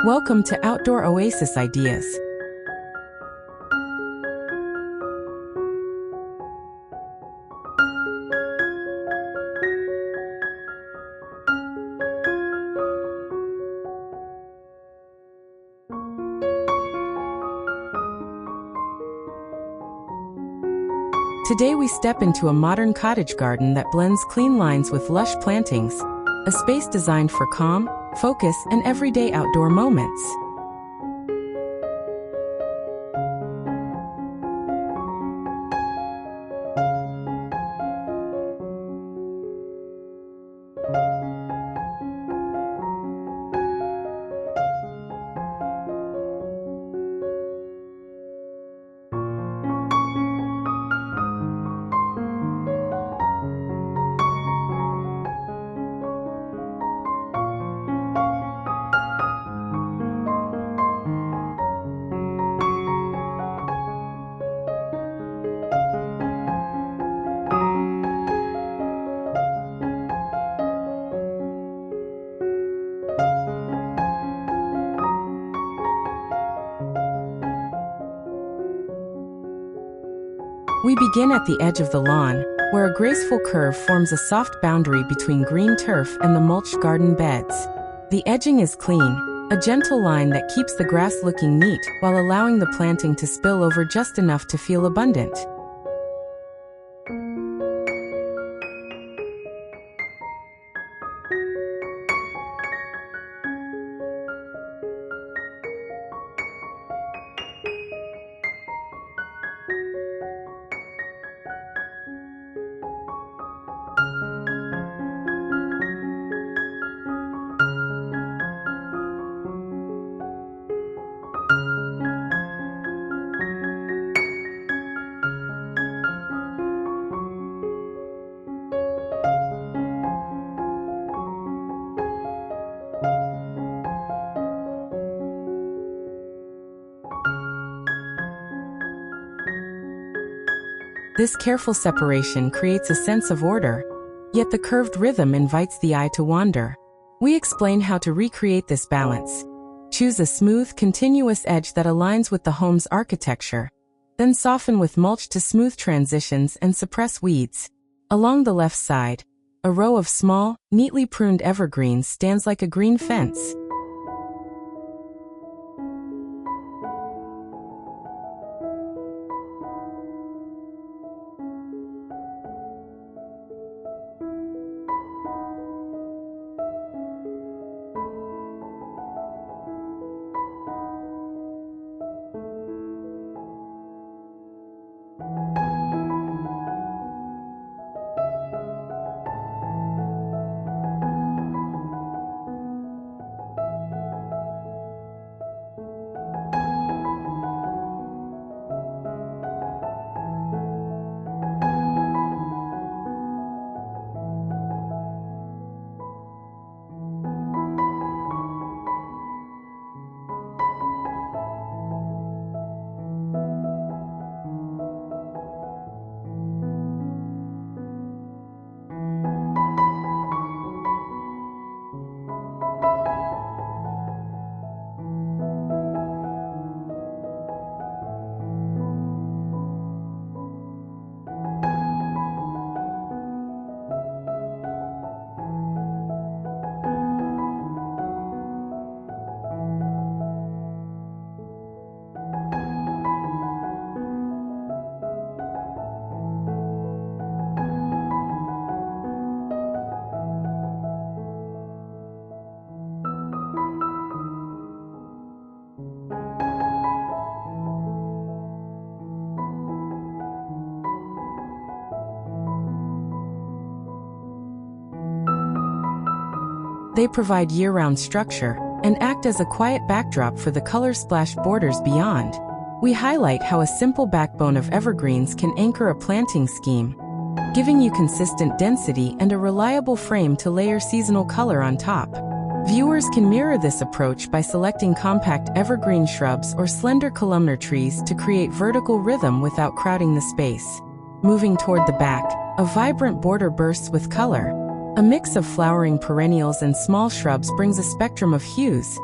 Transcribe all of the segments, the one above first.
Welcome to Outdoor Oasis Ideas. Today we step into a modern cottage garden that blends clean lines with lush plantings, a space designed for calm, focus, and everyday outdoor moments. We begin at the edge of the lawn, where a graceful curve forms a soft boundary between green turf and the mulched garden beds. The edging is clean, a gentle line that keeps the grass looking neat while allowing the planting to spill over just enough to feel abundant. This careful separation creates a sense of order, yet the curved rhythm invites the eye to wander. We explain how to recreate this balance. Choose a smooth, continuous edge that aligns with the home's architecture, then soften with mulch to smooth transitions and suppress weeds. Along the left side, a row of small, neatly pruned evergreens stands like a green fence. They provide year-round structure and act as a quiet backdrop for the color-splashed borders beyond. We highlight how a simple backbone of evergreens can anchor a planting scheme, giving you consistent density and a reliable frame to layer seasonal color on top. Viewers can mirror this approach by selecting compact evergreen shrubs or slender columnar trees to create vertical rhythm without crowding the space. Moving toward the back, a vibrant border bursts with color. A mix of flowering perennials and small shrubs brings a spectrum of hues.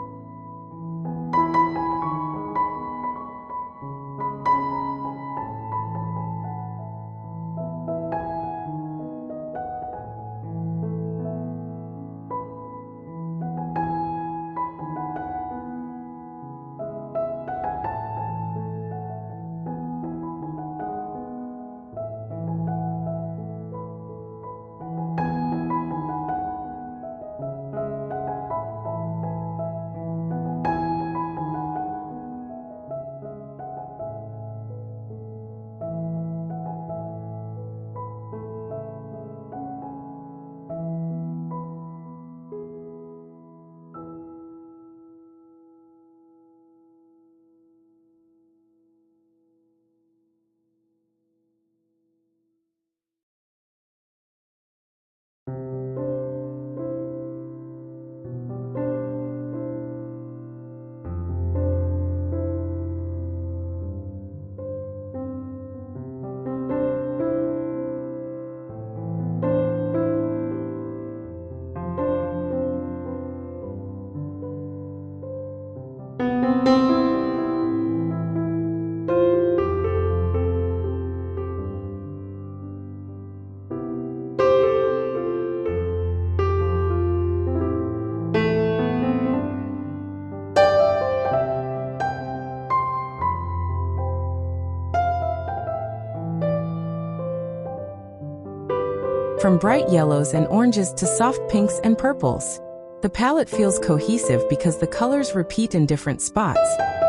from bright yellows and oranges to soft pinks and purples. The palette feels cohesive because the colors repeat in different spots,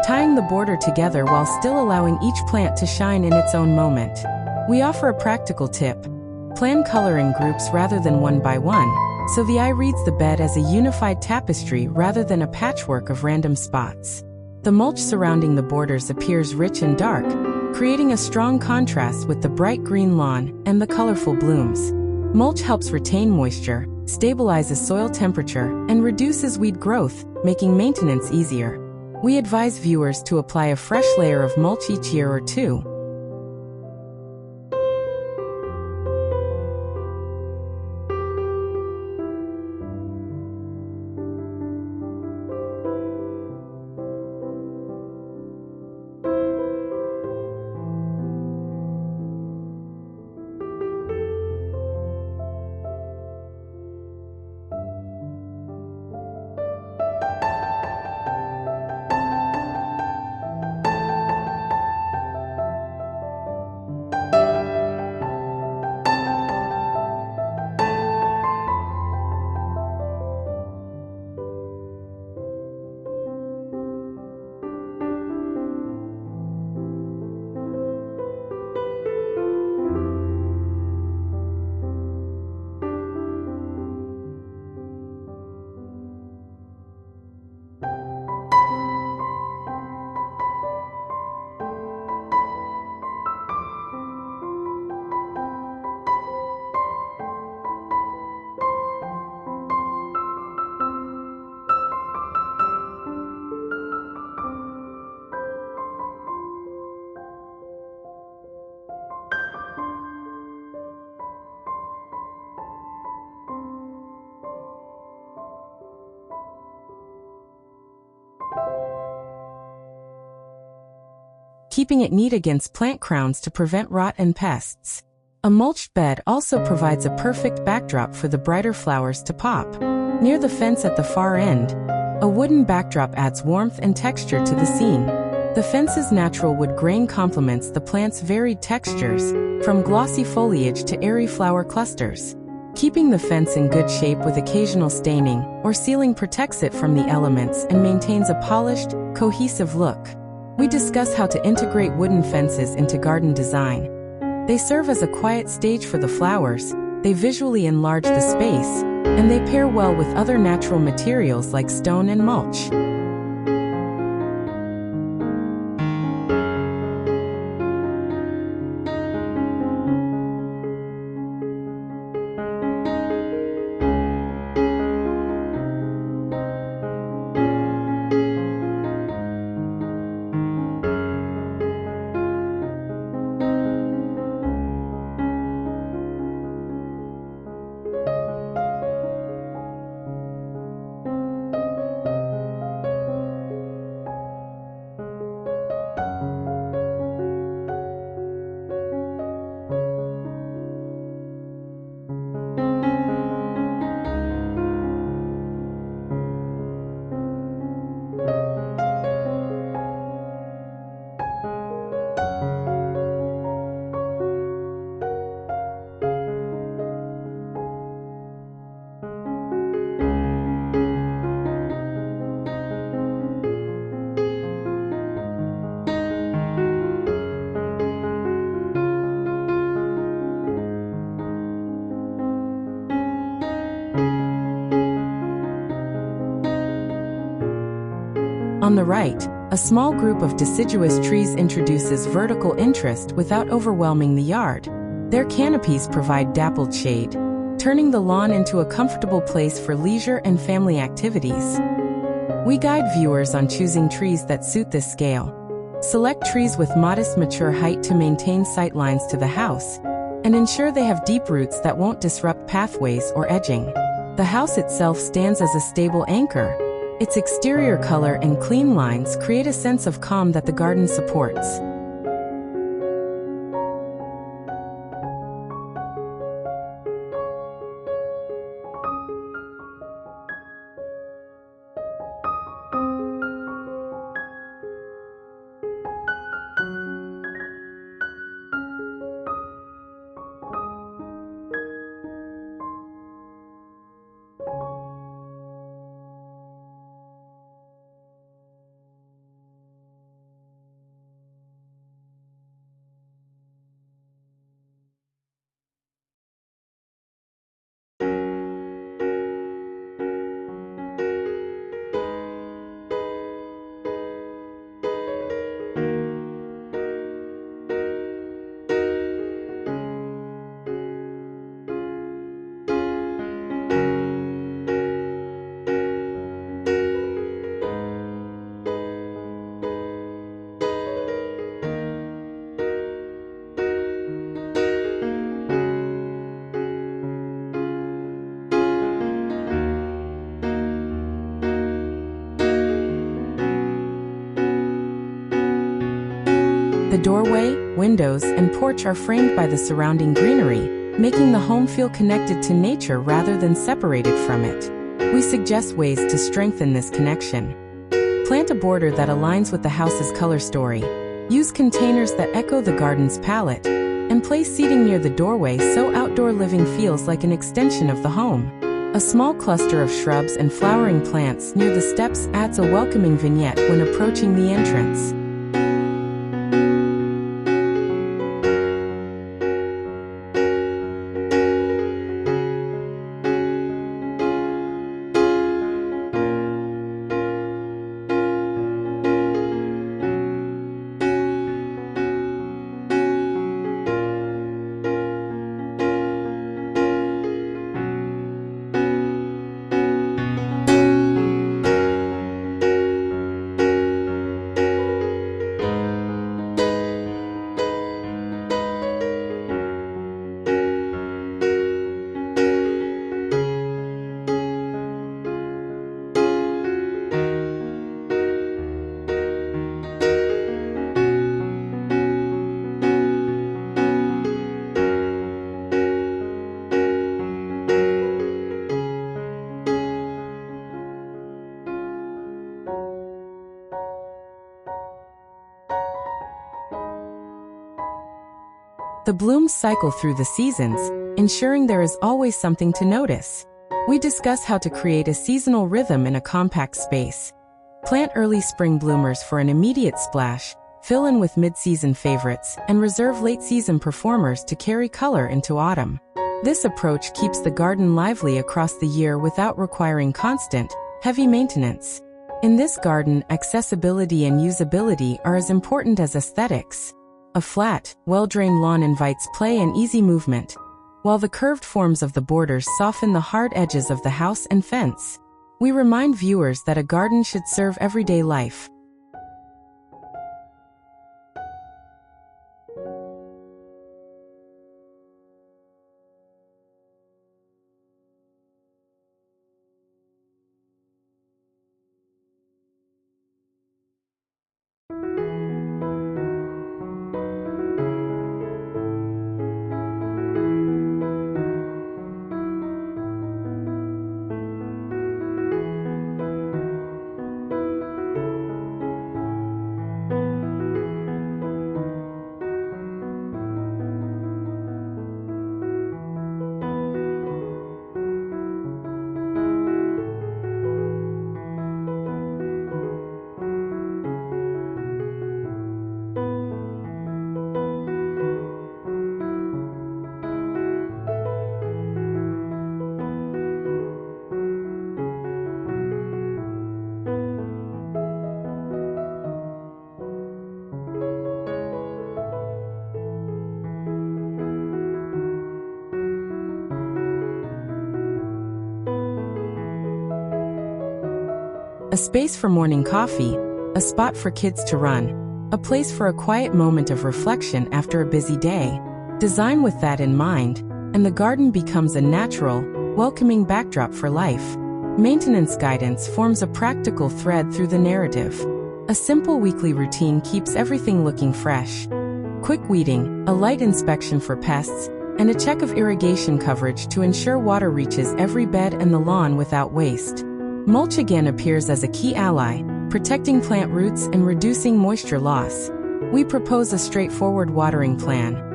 tying the border together while still allowing each plant to shine in its own moment. We offer a practical tip. Plan color in groups rather than one by one, so the eye reads the bed as a unified tapestry rather than a patchwork of random spots. The mulch surrounding the borders appears rich and dark, creating a strong contrast with the bright green lawn and the colorful blooms. Mulch helps retain moisture, stabilizes soil temperature, and reduces weed growth, making maintenance easier. We advise viewers to apply a fresh layer of mulch each year or two. Keeping it neat against plant crowns to prevent rot and pests. A mulched bed also provides a perfect backdrop for the brighter flowers to pop. Near the fence at the far end, a wooden backdrop adds warmth and texture to the scene. The fence's natural wood grain complements the plant's varied textures, from glossy foliage to airy flower clusters. Keeping the fence in good shape with occasional staining or sealing protects it from the elements and maintains a polished, cohesive look. We discuss how to integrate wooden fences into garden design. They serve as a quiet stage for the flowers, they visually enlarge the space, and they pair well with other natural materials like stone and mulch. On the right, a small group of deciduous trees introduces vertical interest without overwhelming the yard. Their canopies provide dappled shade, turning the lawn into a comfortable place for leisure and family activities. We guide viewers on choosing trees that suit this scale. Select trees with modest mature height to maintain sight lines to the house, and ensure they have deep roots that won't disrupt pathways or edging. The house itself stands as a stable anchor. Its exterior color and clean lines create a sense of calm that the garden supports. The doorway, windows, and porch are framed by the surrounding greenery, making the home feel connected to nature rather than separated from it. We suggest ways to strengthen this connection. Plant a border that aligns with the house's color story. Use containers that echo the garden's palette, and place seating near the doorway so outdoor living feels like an extension of the home. A small cluster of shrubs and flowering plants near the steps adds a welcoming vignette when approaching the entrance. The blooms cycle through the seasons, ensuring there is always something to notice. We discuss how to create a seasonal rhythm in a compact space. Plant early spring bloomers for an immediate splash, fill in with mid-season favorites, and reserve late-season performers to carry color into autumn. This approach keeps the garden lively across the year without requiring constant, heavy maintenance. In this garden, accessibility and usability are as important as aesthetics. A flat, well-drained lawn invites play and easy movement, while the curved forms of the borders soften the hard edges of the house and fence. We remind viewers that a garden should serve everyday life. A space for morning coffee, a spot for kids to run, a place for a quiet moment of reflection after a busy day. Design with that in mind, and the garden becomes a natural, welcoming backdrop for life. Maintenance guidance forms a practical thread through the narrative. A simple weekly routine keeps everything looking fresh. Quick weeding, a light inspection for pests, and a check of irrigation coverage to ensure water reaches every bed and the lawn without waste. Mulch again appears as a key ally, protecting plant roots and reducing moisture loss. We propose a straightforward watering plan.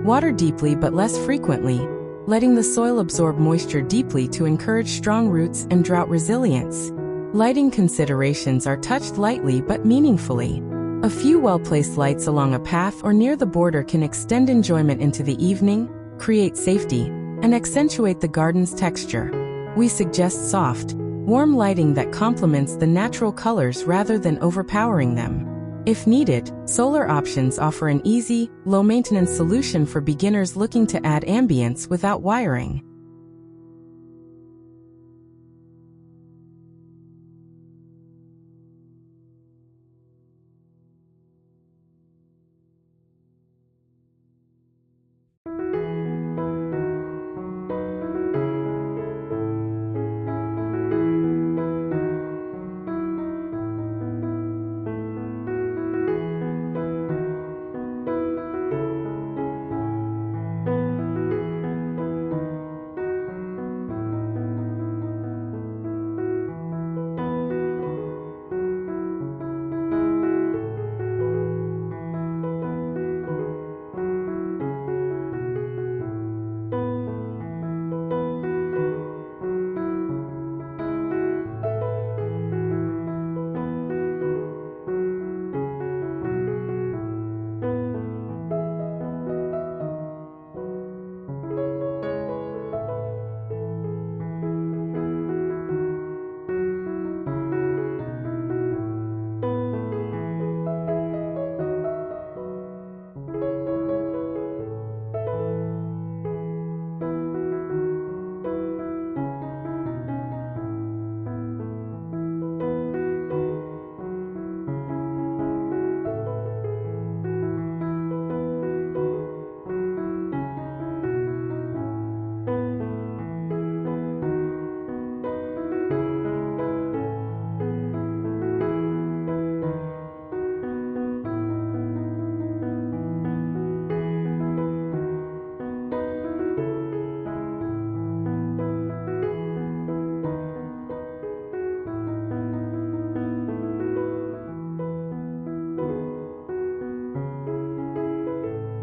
Water deeply but less frequently, letting the soil absorb moisture deeply to encourage strong roots and drought resilience. Lighting considerations are touched lightly but meaningfully. A few well-placed lights along a path or near the border can extend enjoyment into the evening, create safety, and accentuate the garden's texture. We suggest soft, warm lighting that complements the natural colors rather than overpowering them. If needed, solar options offer an easy, low-maintenance solution for beginners looking to add ambience without wiring.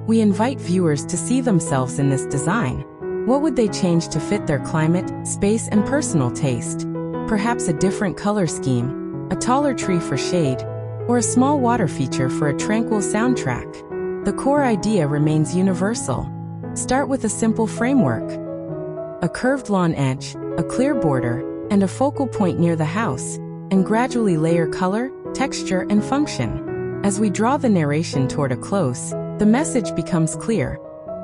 We invite viewers to see themselves in this design. What would they change to fit their climate, space, and personal taste? Perhaps a different color scheme, a taller tree for shade, or a small water feature for a tranquil soundtrack. The core idea remains universal. Start with a simple framework: a curved lawn edge, a clear border, and a focal point near the house, and gradually layer color, texture, and function. As we draw the narration toward a close, the message becomes clear.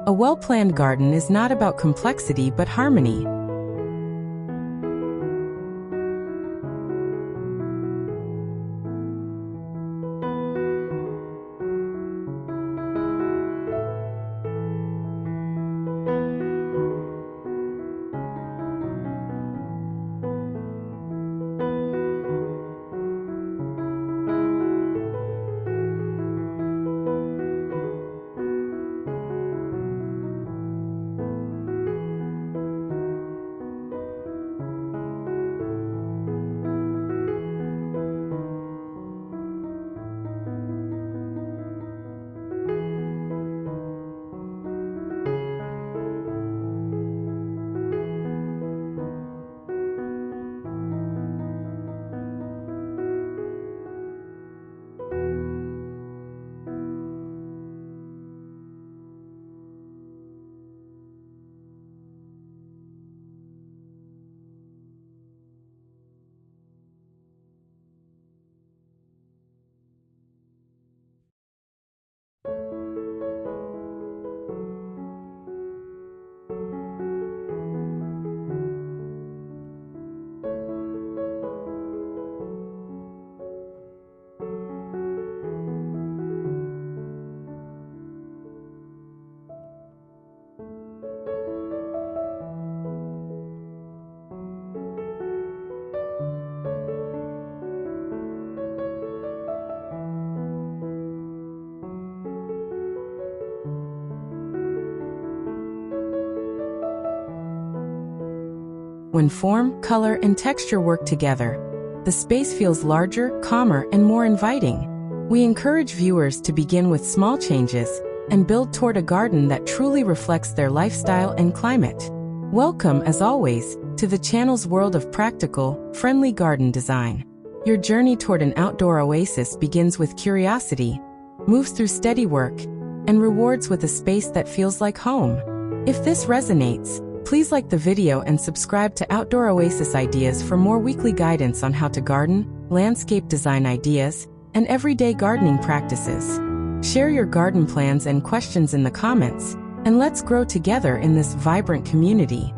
A well-planned garden is not about complexity but harmony. When form, color, and texture work together, the space feels larger, calmer, and more inviting. We encourage viewers to begin with small changes, and build toward a garden that truly reflects their lifestyle and climate. Welcome, as always, to the channel's world of practical, friendly garden design. Your journey toward an outdoor oasis begins with curiosity, moves through steady work, and rewards with a space that feels like home. If this resonates, please like the video and subscribe to Outdoor Oasis Ideas for more weekly guidance on how to garden, landscape design ideas, and everyday gardening practices. Share your garden plans and questions in the comments, and let's grow together in this vibrant community.